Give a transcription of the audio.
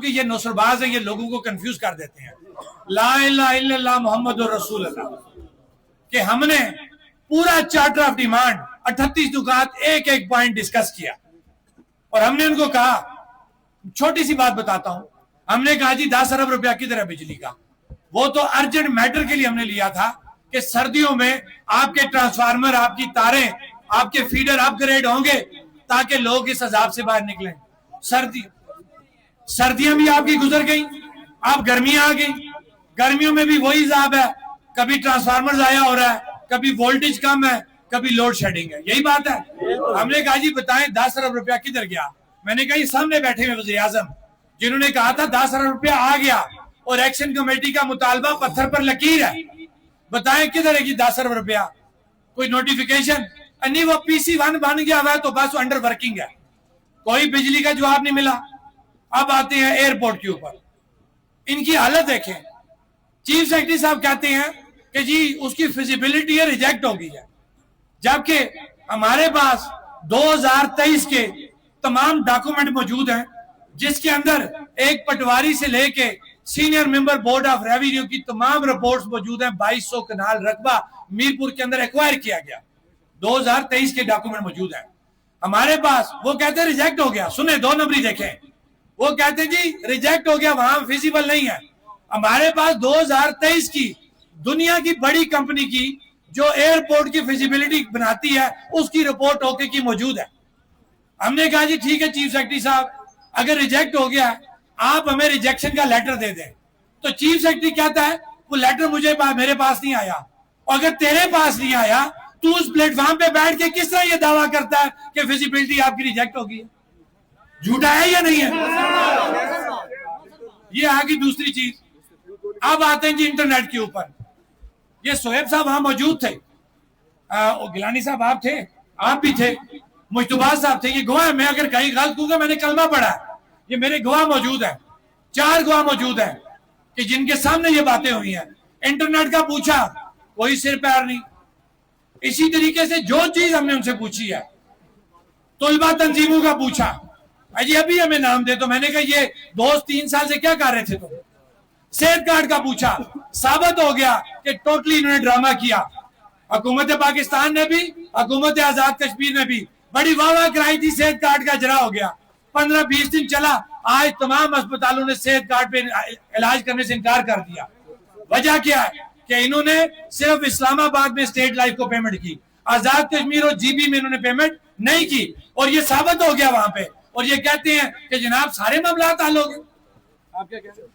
کہ یہ نصرباز ہیں، یہ لوگوں کو کنفیوز کر دیتے ہیں. لا الہ الا اللہ محمد رسول اللہ کہ ہم نے پورا چارٹر آف ڈیمانڈ 38 نکات ایک ایک پوائنٹ ڈسکس کیا اور ہم نے ان کو کہا، چھوٹی سی بات بتاتا ہوں، ہم نے کہا جی 10 ارب روپیہ کدھر ہے بجلی کا؟ وہ تو ارجنٹ میٹر کے لیے ہم نے لیا تھا کہ سردیوں میں آپ کے ٹرانسفارمر، آپ کی تاریں، آپ کے فیڈر اپ گریڈ ہوں گے تاکہ لوگ اس عذاب سے باہر نکلیں. سردیاں بھی آپ کی گزر گئیں، آپ گرمیاں آ گئی، گرمیوں میں بھی وہی عذاب ہے، کبھی ٹرانسفارمر ضائع ہو رہا ہے، کبھی وولٹیج کم ہے، کبھی لوڈ شیڈنگ ہے. یہی بات ہے. ہم نے کہا جی بتائیں 10 ارب روپیہ کدھر گیا؟ میں نے کہا یہ سامنے بیٹھے ہوئے وزیر اعظم جنہوں نے کہا تھا 10 ارب روپیہ آ گیا اور ایکشن کمیٹی کا مطالبہ پتھر پر لکیر ہے، بتائیں کدھر ہے 10 ارب روپیہ؟ کوئی نوٹیفیکیشن نہیں، وہ پی سی 1 بن گیا ہوا ہے تو بس وہ انڈر ورکنگ ہے. کوئی بجلی کا جواب نہیں ملا. اب آتے ہیں ایئرپورٹ کے اوپر، ان کی حالت دیکھیں. چیف سیکرٹری صاحب کہتے ہیں کہ جی اس کی فیزیبلٹی ہے، ریجیکٹ ہو گئی ہے، جبکہ ہمارے پاس 2023 کے تمام ڈاکومنٹ موجود ہیں جس کے اندر ایک پٹواری سے لے کے senior member board of revenue کی تمام رپورٹس موجود ہیں. 2200 کنال رقبہ میرپور کے اندر ایکوائر کیا گیا، 2023 کے ڈاکومنٹ موجود ہیں ہمارے پاس. وہ کہتے ہیں ریجیکٹ ہو گیا. سنیں 2 نمبری دیکھیں، وہ کہتے ہیں جی ریجیکٹ ہو گیا، وہاں فیزیبل نہیں ہے. ہمارے پاس 2023 کی دنیا کی بڑی کمپنی کی جو ایئرپورٹ کی فیزیبلٹی بناتی ہے اس کی رپورٹ اوکے کی موجود ہے. ہم نے کہا جی ٹھیک ہے چیف سیکرٹری صاحب، اگر ریجیکٹ ہو گیا آپ ہمیں ریجیکشن کا لیٹر دے دیں. تو چیف سیکرٹری کہتا ہے وہ لیٹر میرے پاس نہیں آیا. اور اگر تیرے پاس نہیں آیا تو اس پلیٹ فارم پہ بیٹھ کے کس طرح یہ دعویٰ کرتا ہے کہ فیزیبلٹی آپ کی ریجیکٹ ہوگی؟ جھوٹا ہے یا نہیں ہے؟ یہ آگی دوسری چیز. اب آتے ہیں جی انٹرنیٹ کے اوپر. یہ سہیب صاحب وہاں موجود تھے، گیلانی صاحب آپ تھے، آپ بھی تھے، مجتبہ صاحب تھے. یہ گواہ ہے، میں اگر کہیں غلط ہوں گا میں نے کلمہ پڑھا ہے، یہ میرے گواہ موجود ہیں، 4 گواہ موجود ہیں کہ جن کے سامنے یہ باتیں ہوئی ہیں. انٹرنیٹ کا پوچھا، کوئی سر پیر نہیں. اسی طریقے سے جو چیز ہم نے ان سے پوچھی ہے، طلبہ تنظیموں کا پوچھا، جی ابھی ہمیں نام دے. تو میں نے کہا یہ دوست 3 سال سے کیا کر رہے تھے تم؟ صحت کارڈ کا پوچھا، ثابت ہو گیا کہ ٹوٹلی انہوں نے ڈرامہ کیا. حکومت پاکستان نے بھی، حکومت آزاد کشمیر نے بھی بڑی واہ واہ کرائی تھی، صحت کارڈ کا اجرا ہو گیا. 15-20 دن چلا، آج تمام اسپتالوں نے صحت کارڈ پہ علاج کرنے سے انکار کر دیا. وجہ کیا ہے کہ انہوں نے صرف اسلام آباد میں اسٹیٹ لائف کو پیمنٹ کی، آزاد کشمیر اور جی بی میں انہوں نے پیمنٹ نہیں کی، اور یہ ثابت ہو گیا وہاں پہ. اور یہ کہتے ہیں کہ جناب سارے معاملات حل ہو گئے. آپ کیا کہتے ہیں؟